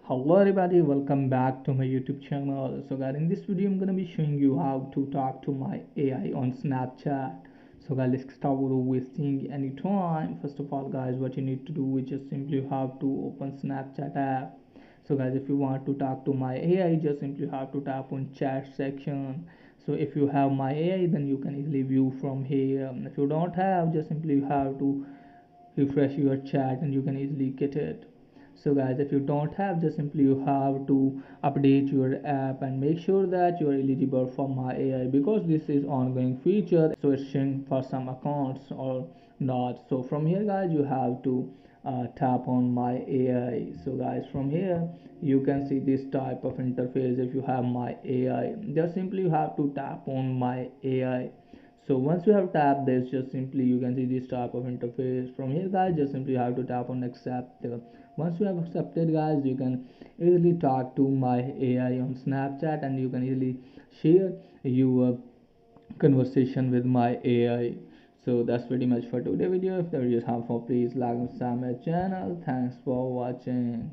Hello everybody, welcome back to my YouTube channel. So guys, in this video I'm gonna be showing you how to talk to my AI on Snapchat. So guys, let's start without wasting any time. First of all guys, what you need to do is just simply have to open Snapchat app. So guys, if you want to talk to my AI, just simply have to tap on chat section. So if you have my AI, then you can easily view from here. If you don't have, just simply have to refresh your chat and you can easily get it. So guys, if you don't have, just simply you have to update your app and make sure that you are eligible for my AI, because this is ongoing feature, so it's showing for some accounts or not. So from here guys, you have to tap on my AI. So guys, from here you can see this type of interface. If you have my AI, just simply you have to tap on my AI. So once you have tapped this, just simply you can see this type of interface. From here guys, just simply you have to tap on accept. Once you have accepted guys, you can easily talk to my AI on Snapchat and you can easily share your conversation with my AI. So that's pretty much for today video. If the video is helpful, please like and subscribe my channel. Thanks for watching.